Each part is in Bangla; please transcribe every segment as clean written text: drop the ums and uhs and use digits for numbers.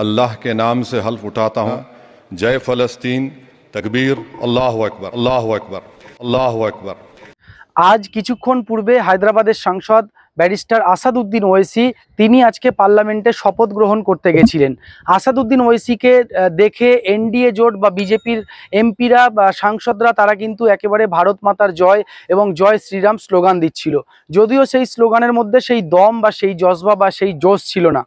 अल्लाह के नाम से हल्फ उठाता हूँ, जय फ़लस्तीन, तकबीर, अल्लाहु अकबर, अल्लाहु अकबर, अल्लाहु अकबर। आज কিছুক্ষণ পূর্বে হায়দ্রাবাদের সাংসদ ব্যারিস্টার আসাদউদ্দিন ওয়েসি তিনি আজকে পার্লামেন্টে শপথ গ্রহণ করতে গেছিলেন। আসাদউদ্দিন ওয়েসিকে দেখে এনডিএ জোট বা বিজেপির এমপিরা বা সাংসদরা তারা কিন্তু একেবারে ভারত মাতার জয় এবং জয় শ্রীরাম স্লোগান দিচ্ছিল। যদিও সেই স্লোগানের মধ্যে সেই দম বা সেই জজবা বা সেই জোশ ছিল না।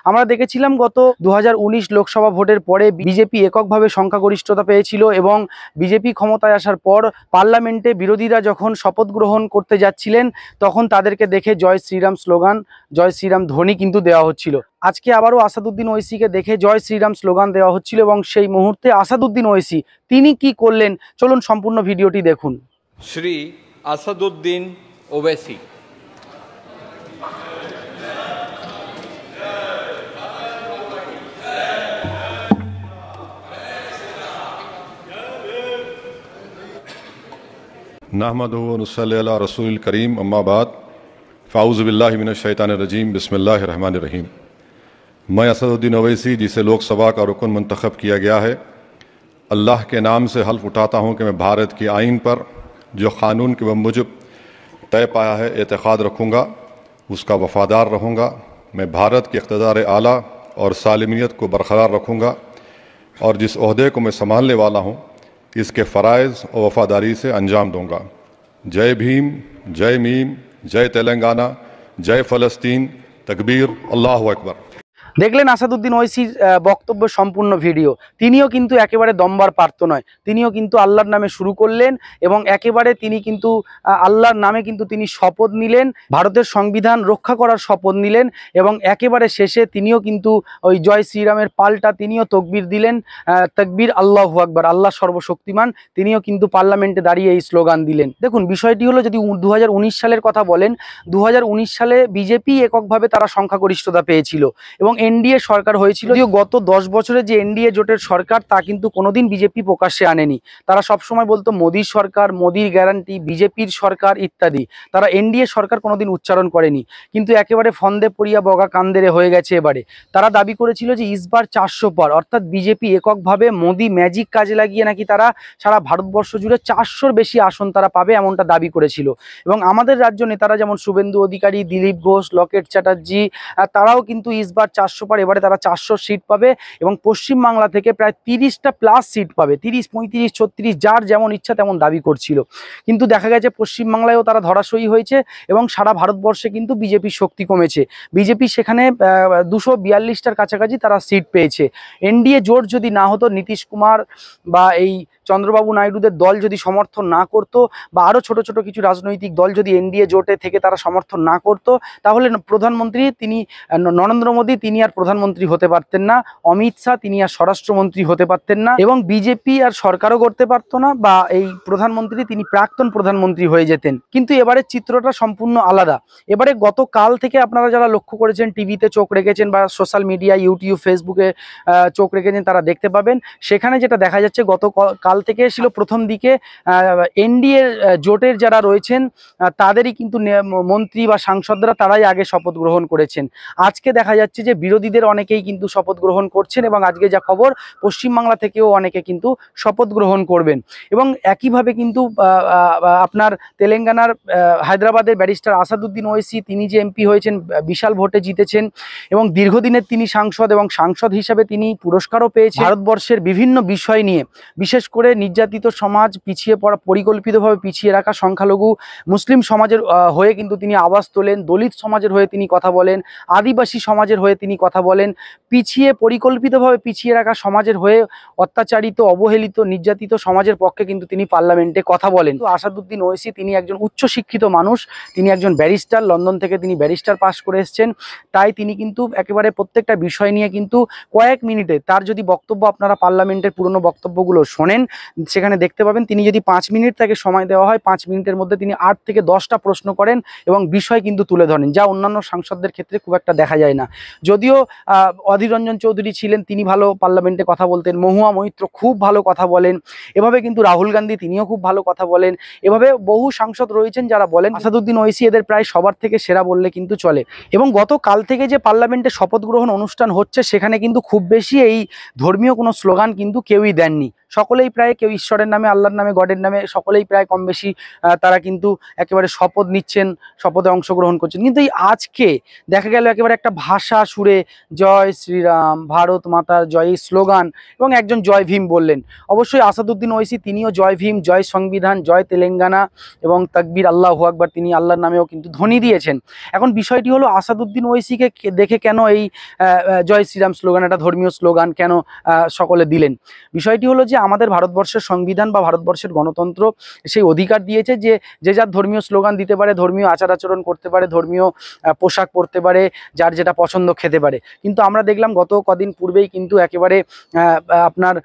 আমরা দেখেছিলাম গত 2019 লোকসভা ভোটের পরে বিজেপি এককভাবে সংখ্যাগরিষ্ঠতা পেয়েছিল এবং বিজেপি ক্ষমতায় আসার পর পার্লামেন্টে বিরোধীরা যখন শপথ গ্রহণ করতে যাচ্ছিলেন তখন তাদেরকে দেখে জয় শ্রীরাম স্লোগান, জয় শ্রীরাম ধ্বনি কিন্তু দেওয়া হচ্ছিল। আজকে আবারও আসাদউদ্দিন ওয়েসিকে দেখে জয় শ্রীরাম স্লোগান দেওয়া হচ্ছিল এবং সেই মুহূর্তে আসাদউদ্দিন ওয়েসি তিনি কি করলেন চলুন সম্পূর্ণ ভিডিওটি দেখুন। শ্রী আসাদউদ্দিন ওয়েসি। नहमदुहु व नुसल्ली अला रसूलिल करीम, अम्मा बाद, फ़ाऊज़ु बिल्लाहि मिनश शैतानिर रजीम, बिस्मिल्लाहिर रहमानिर रहीम। मैं असदुद्दीन ओवैसी, जिसे लोकसभा का रुकन मुंतखब किया गया है, अल्लाह के नाम से हल्फ उठाता हूँ कि मैं भारत की आइन पर जो क़ानून के मुजब तय पाया है एतक़ाद रखूँगा, उसका वफ़ादार रहूँगा। मैं भारत के इक़्तिदार आला और सालिमियत को बरक़रार रखूँगा और जिस ओहदे को मैं संभालने वाला हूँ इसके फ़राइज़ और वफ़ादारी से अंजाम दूँगा। जय भीम, जय मीम, जय तेलंगाना, जय फ़लस्तीन, तकबीर, अल्लाहु अकबर। দেখলেন আসাদউদ্দিন ওয়েসির বক্তব্য সম্পূর্ণ ভিডিও। তিনিও কিন্তু একেবারে দমবার পারত নয়, তিনিও কিন্তু আল্লাহর নামে শুরু করলেন এবং একেবারে তিনি কিন্তু আল্লাহর নামে কিন্তু তিনি শপথ নিলেন, ভারতের সংবিধান রক্ষা করার শপথ নিলেন এবং একেবারে শেষে তিনিও কিন্তু ওই জয় শ্রীরামের পাল্টা তিনিও তকবীর দিলেন, তকবীর আল্লাহু আকবার, আল্লাহ সর্বশক্তিমান। তিনিও কিন্তু পার্লামেন্টে দাঁড়িয়ে এই স্লোগান দিলেন। দেখুন বিষয়টি হলো, যদি 2019 সালের কথা বলেন, 2019 সালে বিজেপি এককভাবে তারা সংখ্যাগরিষ্ঠতা পেয়েছিল এবং এনডিএ সরকার হয়েছিল। গত 10 বছরে যে এনডিএ জোটের সরকার তা কিন্তু কোনোদিন বিজেপি প্রকাশ্যে আনেনি। তারা সবসময় বলতো মোদির সরকার, মোদির গ্যারান্টি, বিজেপির সরকার ইত্যাদি। তারা এনডিএ সরকার কোনোদিন উচ্চারণ করেনি, কিন্তু একেবারে ফন্দে পড়িয়া বগা কান্দেরে হয়ে গেছে এবারে। তারা দাবি করেছিল যে ইসবার 400 পার, অর্থাৎ বিজেপি এককভাবে মোদি ম্যাজিক কাজে লাগিয়ে নাকি তারা সারা ভারতবর্ষ জুড়ে 400-র বেশি আসন তারা পাবে, এমনটা দাবি করেছিল। এবং আমাদের রাজ্য নেতারা যেমন শুভেন্দু অধিকারী, দিলীপ ঘোষ, লকেট চ্যাটার্জি, তারাও কিন্তু ইসবার 400 পার, এবারে তারা 400 সিট পাবে এবং পশ্চিমবাংলা থেকে প্রায় 30টা প্লাস সিট পাবে, 30, 35, 36 যার যেমন ইচ্ছা তেমন দাবি করছিল। কিন্তু দেখা গেছে পশ্চিমবাংলায়ও তারা ধরাশয়ী হয়েছে এবং সারা ভারতবর্ষে কিন্তু বিজেপির শক্তি কমেছে। বিজেপি সেখানে 242টার কাছাকাছি তারা সিট পেয়েছে। এনডিএ জোট যদি না হতো, নীতিশ কুমার বা এই চন্দ্রবাবু নাইডুদের দল যদি সমর্থন না করত বা আরও ছোট ছোট কিছু রাজনৈতিক দল যদি এনডিএ জোটে থেকে তারা সমর্থন না করত, তাহলে প্রধানমন্ত্রী তিনি নরেন্দ্র মোদী তিনি আর প্রধানমন্ত্রী হতে পারতেন না, অমিত শাহ তিনি আর স্বরাষ্ট্রমন্ত্রী হতে পারতেন না এবং বিজেপি আর সরকারও করতে পারতো না বা এই প্রধানমন্ত্রী তিনি প্রাক্তন প্রধানমন্ত্রী হয়ে যেতেন। কিন্তু এবারে চিত্রটা সম্পূর্ণ আলাদা। এবারে গতকাল থেকে আপনারা যারা লক্ষ্য করেছেন, টিভিতে চোখ রেখেছেন বা সোশ্যাল মিডিয়া, ইউটিউব, ফেসবুকে চোখ রেখেছেন, তারা দেখতে পাবেন সেখানে যেটা দেখা যাচ্ছে গতকাল থেকে ছিল প্রথম দিকে এনডিএ জোটের যারা রয়েছেন তাদেরই কিন্তু মন্ত্রী বা সাংসদরা তারাই আগে শপথ গ্রহণ করেছেন। আজকে দেখা যাচ্ছে যে বিরোধীদের অনেকেই কিন্তু শপথ গ্রহণ করছেন এবং আজকে যা খবর পশ্চিমবাংলা থেকেও অনেকে কিন্তু শপথ গ্রহণ করবেন। এবং একইভাবে কিন্তু আপনার তেলেঙ্গানার হায়দ্রাবাদের ব্যারিস্টার আসাদউদ্দিন ওয়েসি তিনি যে এমপি হয়েছেন, বিশাল ভোটে জিতেছেন এবং দীর্ঘদিনের তিনি সাংসদ এবং সাংসদ হিসাবে তিনি পুরস্কারও পেয়েছেন। ভারতবর্ষের বিভিন্ন বিষয় নিয়ে, বিশেষ করে নির্যাতিত সমাজ, পিছিয়ে পড়া, পরিকল্পিতভাবে পিছিয়ে রাখা সংখ্যালঘু মুসলিম সমাজের হয়ে কিন্তু তিনি আওয়াজ তোলেন, দলিত সমাজের হয়ে তিনি কথা বলেন, আদিবাসী সমাজের হয়ে তিনি কথা বলেন, পিছিয়ে পরিকল্পিতভাবে পিছিয়ে রাখা সমাজের হয়ে অত্যাচারিত, অবহেলিত, নির্যাতিত সমাজের পক্ষে কিন্তু তিনি পার্লামেন্টে কথা বলেন। তো আসাদউদ্দিন ওয়েসি তিনি একজন উচ্চশিক্ষিত মানুষ, তিনি একজন ব্যারিস্টার, লন্ডন থেকে তিনি ব্যারিস্টার পাস করে এসেছেন। তাই তিনি কিন্তু একেবারে প্রত্যেকটা বিষয় নিয়ে কিন্তু কয়েক মিনিটে তার যদি বক্তব্য আপনারা পার্লামেন্টের পুরনো বক্তব্যগুলো শোনেন সেখানে দেখতে পাবেন তিনি যদি 5 মিনিট তাকে সময় দেওয়া হয়, 5 মিনিটের মধ্যে তিনি 8 থেকে 10টা প্রশ্ন করেন এবং বিষয় কিন্তু তুলে ধরেন, যা অন্যান্য সাংসদদের ক্ষেত্রে খুব একটা দেখা যায় না। যদিও অধীর রঞ্জন চৌধুরী ছিলেন, তিনি ভালো পার্লামেন্টে কথা বলতেন, মহুয়া মৈত্র খুব ভালো কথা বলেন, এভাবে কিন্তু রাহুল গান্ধী তিনিও খুব ভালো কথা বলেন, এভাবে বহু সাংসদ রয়েছেন যারা বলেন। আসাদুদ্দিন ওয়াইসি এদের প্রায় সবার থেকে সেরা বললে কিন্তু চলে। এবং গতকাল থেকে যে পার্লামেন্টে শপথ গ্রহণ অনুষ্ঠান হচ্ছে সেখানে কিন্তু খুব বেশি এই ধর্মীয় কোনো স্লোগান কিন্তু কেউই দেননি। সকলেই প্রায়, কেউ ঈশ্বরের নামে, আল্লাহর নামে, গডের নামে, সকলেই প্রায় কম বেশি তারা কিন্তু একেবারে শপথ নিচ্ছেন, শপথে অংশগ্রহণ করছেন। কিন্তু এই আজকে দেখা গেল একেবারে একটা ভাষা সুরে জয় শ্রীরাম, ভারত মাতার জয় স্লোগান এবং একজন জয় ভীম বললেন। অবশ্যই আসাদুদ্দিন ওয়াইসি তিনিও জয় ভীম, জয় সংবিধান, জয় তেলেঙ্গানা এবং তাকবীর আল্লাহু আকবার, তিনি আল্লাহর নামেও কিন্তু ধ্বনি দিয়েছেন। এখন বিষয়টি হলো আসাদুদ্দিন ওয়াইসিকে দেখে কেন এই জয় শ্রীরাম স্লোগান, একটা ধর্মীয় স্লোগান কেন সকলে দিলেন? বিষয়টি হলো যে আমাদের ভারতবর্ষের সংবিধান বা ভারতবর্ষের গণতন্ত্র সেই অধিকার দিয়েছে যে যে যার ধর্মীয় স্লোগান দিতে পারে, ধর্মীয় আচার আচরণ করতে পারে, ধর্মীয় পোশাক পরতে পারে, যার যেটা পছন্দ খেতে পারে। কিন্তু আমরা দেখলাম গত কদিন পূর্বেই কিন্তু একেবারে আপনার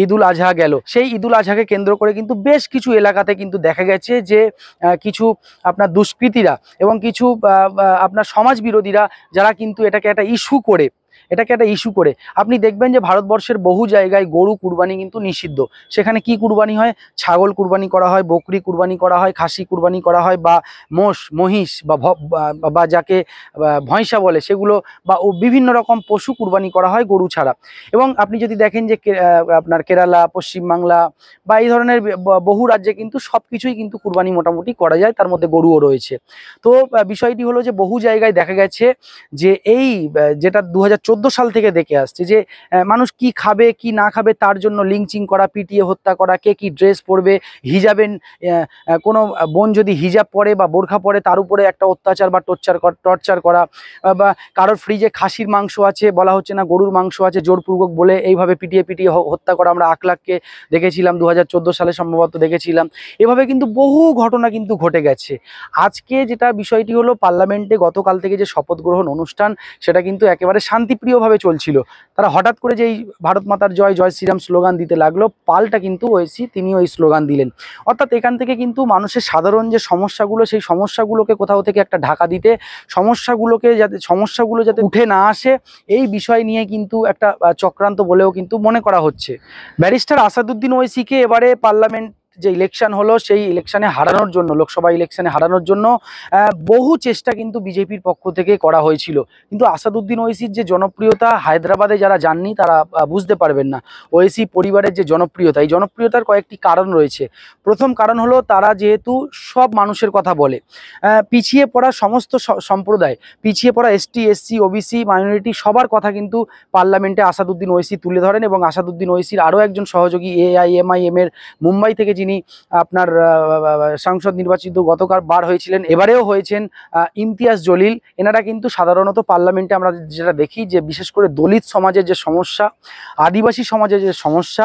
ঈদুল আজহা গেল, সেই ঈদুল আজহাকে কেন্দ্র করে কিন্তু বেশ কিছু এলাকাতে কিন্তু দেখা গেছে যে কিছু আপনার দুষ্কৃতীরা এবং কিছু আপনার সমাজ বিরোধীরা যারা কিন্তু এটাকে একটা ইস্যু করে আপনি দেখবেন যে ভারতবর্ষের বহু জায়গায় গরু কুরবানি কিন্তু নিষিদ্ধ। সেখানে কি কুরবানি হয়? ছাগল কুরবানি করা হয়, বকরি কুরবানি করা হয়, খাসি কুরবানি করা হয়, বা মহিষ বা যাকে ভয়সা বলে সেগুলো, বা বিভিন্ন রকম পশু কুরবানি করা হয় গরু ছাড়া। এবং আপনি যদি দেখেন যে আপনার কেরালা, পশ্চিমবাংলা বা এই ধরনের বহু রাজ্যে কিন্তু সব কিছুই কিন্তু কুরবানি মোটামুটি করা যায়, তার মধ্যে গরুও রয়েছে। তো বিষয়টি হলো যে বহু জায়গায় দেখা গেছে যে এই যেটা 2014 সাল থেকে দেখে আসছে যে মানুষ কি খাবে কি না খাবে তার জন্য লিঞ্চিং করা, পিটিয়ে হত্যা করা, কে কি ড্রেস পরবে, হিজাবের কোনো বোন যদি হিজাব পরে বা বোরখা পরে তার উপরে একটা অত্যাচার বা টর্চার করা, বা কারোর ফ্রিজে খাসির মাংস আছে, বলা হচ্ছে না গরুর মাংস আছে, জোরপূর্বক বলে এইভাবে পিটিয়ে হত্যা করা। আমরা আকলাককে দেখেছিলাম 2014 সালে সম্ভবত দেখেছিলাম। এভাবে কিন্তু বহু ঘটনা কিন্তু ঘটে গেছে। আজকে যেটা বিষয়টি হলো পার্লামেন্টে গতকাল থেকে যে শপথ গ্রহণ অনুষ্ঠান সেটা কিন্তু একেবারে শান্তিপ্রিয়ভাবে চলছিল। তারা হঠাৎ করে যে এই ভারত মাতার জয়, জয় শ্রীরাম স্লোগান দিতে লাগলো, পাল্টা কিন্তু ওয়াইসি তিনিও এই স্লোগান দিলেন। অর্থাৎ এখান থেকে কিন্তু মানুষের সাধারণ যে সমস্যাগুলো, সেই সমস্যাগুলোকে কোথাও থেকে একটা ঢাকা দিতে, সমস্যাগুলো যাতে উঠে না আসে, এই বিষয় নিয়ে কিন্তু একটা চক্রান্ত বলেও কিন্তু মনে করা হচ্ছে। ব্যারিস্টার আসাদুদ্দিন ওয়াইসিকে এবারে পার্লামেন্ট যে ইলেকশন হলো সেই ইলেকশনে হারানোর জন্য, লোকসভা ইলেকশনে হারানোর জন্য বহু চেষ্টা কিন্তু বিজেপির পক্ষ থেকে করা হয়েছিল। কিন্তু আসাদুদ্দিন ওয়াইসির যে জনপ্রিয়তা, হায়দ্রাবাদে যারা যাননি তারা বুঝতে পারবেন না। ওয়াইসি পরিবারের যে জনপ্রিয়তা, এই জনপ্রিয়তার কয়েকটি কারণ রয়েছে। প্রথম কারণ হলো তারা যেহেতু সব মানুষের কথা বলে, পিছিয়ে পড়া সমস্ত সম্প্রদায়, পিছিয়ে পড়া এসটি, এসসি, ওবিসি, মাইনরিটি সবার কথা কিন্তু পার্লামেন্টে আসাদুদ্দিন ওয়াইসি তুলে ধরেন। এবং আসাদুদ্দিন ওয়াইসির আরও একজন সহযোগী AIMIM এর মুম্বাই থেকে যিনি আপনার সাংসদ নির্বাচিত গতকাল বার হয়েছিলেন, এবারেও হয়েছেন, ইমতিয়াজ জলিল, এনারা কিন্তু সাধারণত পার্লামেন্টে আমরা যেটা দেখি যে বিশেষ করে দলিত সমাজের যে সমস্যা, আদিবাসী সমাজের যে সমস্যা,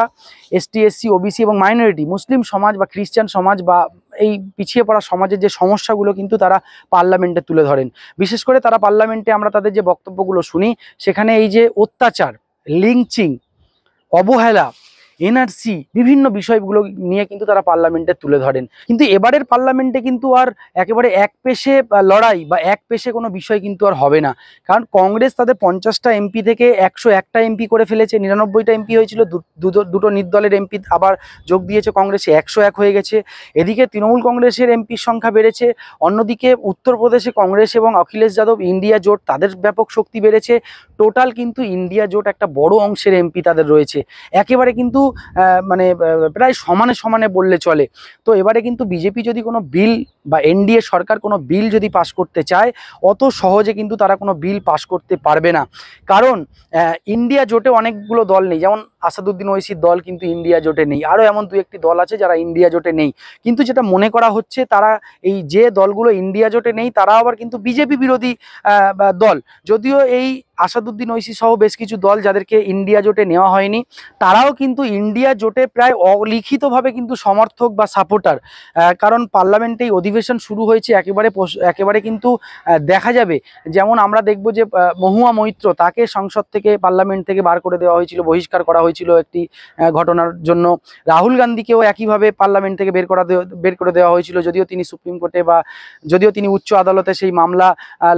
এসটি, এসসি, ওবিসি এবং মাইনরিটি, মুসলিম সমাজ বা খ্রিস্টান সমাজ বা এই পিছিয়ে পড়া সমাজের যে সমস্যাগুলো কিন্তু তারা পার্লামেন্টে তুলে ধরেন। বিশেষ করে তারা পার্লামেন্টে আমরা তাদের যে বক্তব্যগুলো শুনি সেখানে এই যে অত্যাচার, লিঞ্চিং, অবহেলা, এনআরসি, বিভিন্ন বিষয়গুলো নিয়ে কিন্তু তারা পার্লামেন্টে তুলে ধরেন। কিন্তু এবারের পার্লামেন্টে কিন্তু আর একেবারে এক পেশে লড়াই বা এক পেশে কোনো বিষয় কিন্তু আর হবে না। কারণ কংগ্রেস তাদের 50টা এমপি থেকে 101টা এমপি করে ফেলেছে, 99টা এমপি হয়েছিল, দুটো নির্দলের এমপি আবার যোগ দিয়েছে কংগ্রেসে, 101 হয়ে গেছে। এদিকে তৃণমূল কংগ্রেসের এমপির সংখ্যা বেড়েছে, অন্যদিকে উত্তরপ্রদেশে কংগ্রেস এবং অখিলেশ যাদব ইন্ডিয়া জোট তাদের ব্যাপক শক্তি বেড়েছে। টোটাল কিন্তু ইন্ডিয়া জোট একটা বড় অংশের এমপি তাদের রয়েছে, একেবারে কিন্তু মানে প্রায় সমানে সমানে বললে চলে। তো এবারে কিন্তু বিজেপি যদি কোনো বিল বা এনডিএ সরকার কোনো বিল যদি পাশ করতে চায়, অত সহজে কিন্তু তারা কোনো বিল পাশ করতে পারবে না। কারণ ইন্ডিয়া জোটে অনেকগুলো দল নেই, যেমন আসাদুদ্দিন ওয়াইসির দল কিন্তু ইন্ডিয়া জোটে নেই, আরও এমন দু একটি দল আছে যারা ইন্ডিয়া জোটে নেই। কিন্তু যেটা মনে করা হচ্ছে তারা এই যে দলগুলো ইন্ডিয়া জোটে নেই তারা আবার কিন্তু বিজেপি বিরোধী দল। যদিও এই আসাদুদ্দিন ওইসি সহ বেশ কিছু দল যাদেরকে ইন্ডিয়া জোটে নেওয়া হয়নি, তারাও কিন্তু ইন্ডিয়া জোটে প্রায় অলিখিতভাবে কিন্তু সমর্থক বা সাপোর্টার। কারণ পার্লামেন্টে অধিবেশন শুরু হয়েছে, একেবারে কিন্তু দেখা যাবে, যেমন আমরা দেখব যে মহুয়া মৈত্র, তাকে সংসদ থেকে পার্লামেন্ট থেকে বার করে দেওয়া হয়েছিল, বহিষ্কার করা হয়েছিল একটি ঘটনার জন্য। রাহুল গান্ধীকেও একইভাবে পার্লামেন্ট থেকে বের করে দেওয়া হয়েছিল, যদিও তিনি সুপ্রিম কোর্টে বা যদিও তিনি উচ্চ আদালতে সেই মামলা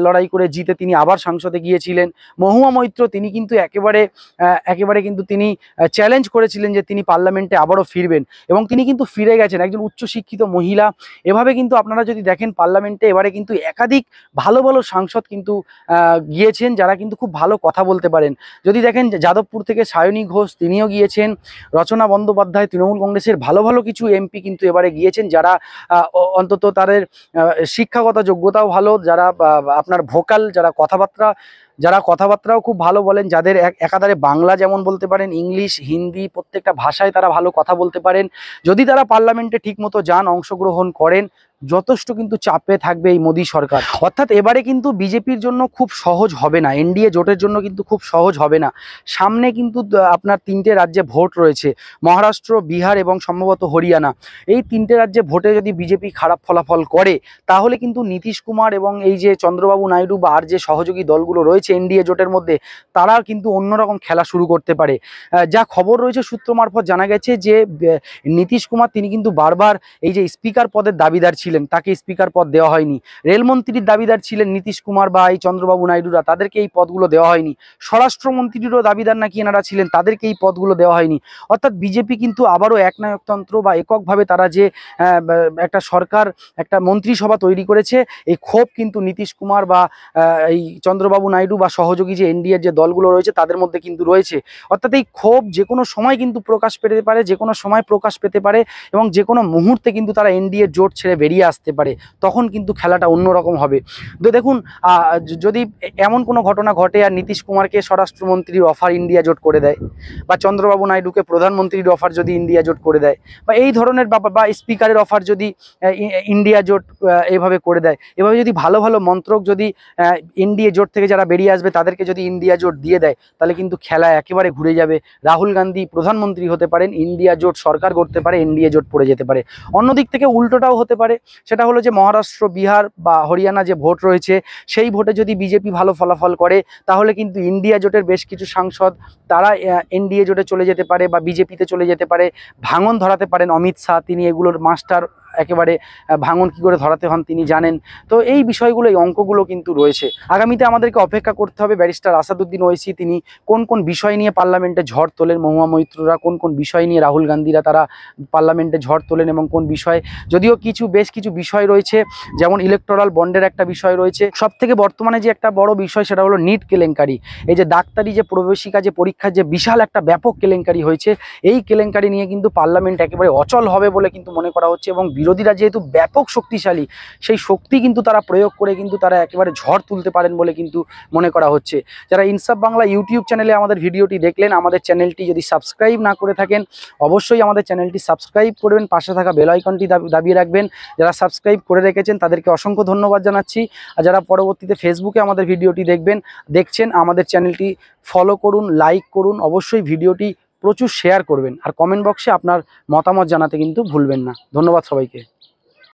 লড়াই করে জিতে তিনি আবার সংসদে গিয়েছিলেন। মহুয়া মৈত্র তিনি কিন্তু একেবারে কিন্তু তিনি চ্যালেঞ্জ করেছিলেন যে তিনি পার্লামেন্টে আবারও ফিরবেন, এবং তিনি কিন্তু ফিরে গেছেন, একজন উচ্চশিক্ষিত মহিলা। এভাবে কিন্তু আপনারা যদি দেখেন পার্লামেন্টে এবারে কিন্তু একাধিক ভালো ভালো সাংসদ কিন্তু গিয়েছেন, যারা কিন্তু খুব ভালো কথা বলতে পারেন। যদি দেখেন যাদবপুর থেকে সায়নী ঘোষ, তিনিও গিয়েছেন। রচনা বন্দ্যোপাধ্যায়, তৃণমূল কংগ্রেসের ভালো ভালো কিছু এমপি কিন্তু এবারে গিয়েছেন, যারা অন্তত তাদের শিক্ষাগত যোগ্যতাও ভালো, যারা আপনার ভোকাল, যারা কথাবার্তাও খুব ভালো বলেন, যাদের একাধারে বাংলা যেমন বলতে পারেন, ইংলিশ, হিন্দি, প্রত্যেকটা ভাষায় তারা ভালো কথা বলতে পারেন। যদি তারা পার্লামেন্টে ঠিকমতো যান, অংশগ্রহণ করেন, যথেষ্ট কিন্তু চাপে থাকবে এই মোদী সরকার। অর্থাৎ এবারে কিন্তু বিজেপির জন্য খুব সহজ হবে না, এনডিএ জোটের জন্য কিন্তু খুব সহজ হবে না। সামনে কিন্তু আপনার 3টে রাজ্যে ভোট রয়েছে, মহারাষ্ট্র, বিহার এবং সম্ভবত হরিয়ানা। এই 3টে রাজ্যে ভোটে যদি বিজেপি খারাপ ফলাফল করে, তাহলে কিন্তু নীতিশ কুমার এবং এই যে চন্দ্রবাবু নাইডু বা আর যে সহযোগী দলগুলো রয়েছে এনডিএ জোটের মধ্যে, তারা কিন্তু অন্যরকম খেলা শুরু করতে পারে। যা খবর রয়েছে সূত্র মারফত জানা গেছে যে নীতিশ কুমার তিনি কিন্তু বারবার এই যে স্পিকার পদের দাবিদার ছিলেন, তাকে স্পিকার পদ দেওয়া হয়নি। রেলমন্ত্রীর দাবিদার ছিলেন নীতিশ কুমার বা এই চন্দ্রবাবু নাইডুরা, তাদেরকে এই পদগুলো দেওয়া হয়নি। স্বরাষ্ট্রমন্ত্রীরও দাবিদার নাকি এনারা ছিলেন, তাদেরকে এই পদগুলো দেওয়া হয়নি। অর্থাৎ বিজেপি কিন্তু আবারও একনায়কতন্ত্র বা এককভাবে তারা যে একটা সরকার, একটা মন্ত্রিসভা তৈরি করেছে, এই ক্ষোভ কিন্তু নীতিশ কুমার বা এই চন্দ্রবাবু নাইডু বা সহযোগী যে এনডিএর যে দলগুলো রয়েছে তাদের মধ্যে কিন্তু রয়েছে। অর্থাৎ এই ক্ষোভ যে কোনো সময় কিন্তু প্রকাশ পেতে পারে, যে কোনো সময় প্রকাশ পেতে পারে, এবং যে কোনো মুহূর্তে কিন্তু তারা এনডিএ জোট ছেড়ে বেরিয়ে আসতে পারে। তখন কিন্তু খেলাটা অন্যরকম হবে। তো দেখুন, যদি এমন কোনো ঘটনা ঘটে আর নীতিশ কুমারকে স্বরাষ্ট্রমন্ত্রীর অফার ইন্ডিয়া জোট করে দেয়, বা চন্দ্রবাবু নাইডুকে প্রধানমন্ত্রীর অফার যদি ইন্ডিয়া জোট করে দেয়, বা এই ধরনের ব্যাপার, বা স্পিকারের অফার যদি ইন্ডিয়া জোট এইভাবে করে দেয়, এভাবে যদি ভালো ভালো মন্ত্রক যদি এনডিএ জোট থেকে যারা বেরিয়ে আসবে তাদেরকে যদি ইন্ডিয়া জোট দিয়ে দেয়, তাহলে কিন্তু খেলা একেবারে ঘুরে যাবে। রাহুল গান্ধী প্রধানমন্ত্রী হতে পারেন, ইন্ডিয়া জোট সরকার করতে পারে, এনডিএ জোট পড়ে যেতে পারে। অন্যদিক থেকে উল্টোটাও হতে পারে, সেটা হলো যে মহারাষ্ট্র, বিহার বা হরিয়ানা যে ভোট রয়েছে, সেই ভোটে যদি বিজেপি ভালো ফলাফল করে, তাহলে কিন্তু ইন্ডিয়া জোটের বেশ কিছু সাংসদ তারা এনডিএ জোটে চলে যেতে পারে বা বিজেপিতে চলে যেতে পারে। ভাঙন ধরাতে পারেন অমিত শাহ, তিনি এগুলোর মাস্টার, একেবারে ভাঙন কী করে ধরাতে হন তিনি জানেন। তো এই বিষয়গুলো, এই অঙ্কগুলো কিন্তু রয়েছে। আগামীতে আমাদেরকে অপেক্ষা করতে হবে ব্যারিস্টার আসাদুদ্দিন ওয়েসি তিনি কোন কোন বিষয় নিয়ে পার্লামেন্টে ঝড় তোলেন, মহুয়া মৈত্ররা কোন কোন বিষয় নিয়ে, রাহুল গান্ধীরা তারা পার্লামেন্টে ঝড় তোলেন, এবং কোন বিষয়। যদিও বেশ কিছু বিষয় রয়েছে, যেমন ইলেকটোরাল বন্ডের একটা বিষয় রয়েছে। সবথেকে বর্তমানে যে একটা বড় বিষয়, সেটা হলো নিট কেলেঙ্কারি। এই যে ডাক্তারি যে প্রবেশিকা যে পরীক্ষার যে বিশাল একটা ব্যাপক কেলেঙ্কারি হয়েছে, এই কেলেঙ্কারি নিয়ে কিন্তু পার্লামেন্ট একেবারে অচল হবে বলে কিন্তু মনে করা হচ্ছে, এবং বিরোধীরা যেহেতু ব্যাপক শক্তিশালী, সেই শক্তি কিন্তু তারা প্রয়োগ করে কিন্তু তারা একেবারে ঝড় তুলতে পারেন বলে কিন্তু মনে করা হচ্ছে। যারা ইনসাফ বাংলা ইউটিউব চ্যানেলে আমাদের ভিডিওটি দেখলেন, আমাদের চ্যানেলটি যদি সাবস্ক্রাইব না করে থাকেন, অবশ্যই আমাদের চ্যানেলটি সাবস্ক্রাইব করবেন, পাশে থাকা বেল আইকনটি দাবিয়ে রাখবেন। যারা সাবস্ক্রাইব করে রেখেছেন তাদেরকে অসংখ্য ধন্যবাদ জানাচ্ছি। আর যারা পরবর্তীতে ফেসবুকে আমাদের ভিডিওটি দেখছেন, আমাদের চ্যানেলটি ফলো করুন, লাইক করুন, অবশ্যই ভিডিওটি প্রচুর শেয়ার করবেন, আর কমেন্ট বক্সে আপনার মতামত জানাতে কিন্তু ভুলবেন না। ধন্যবাদ সবাইকে।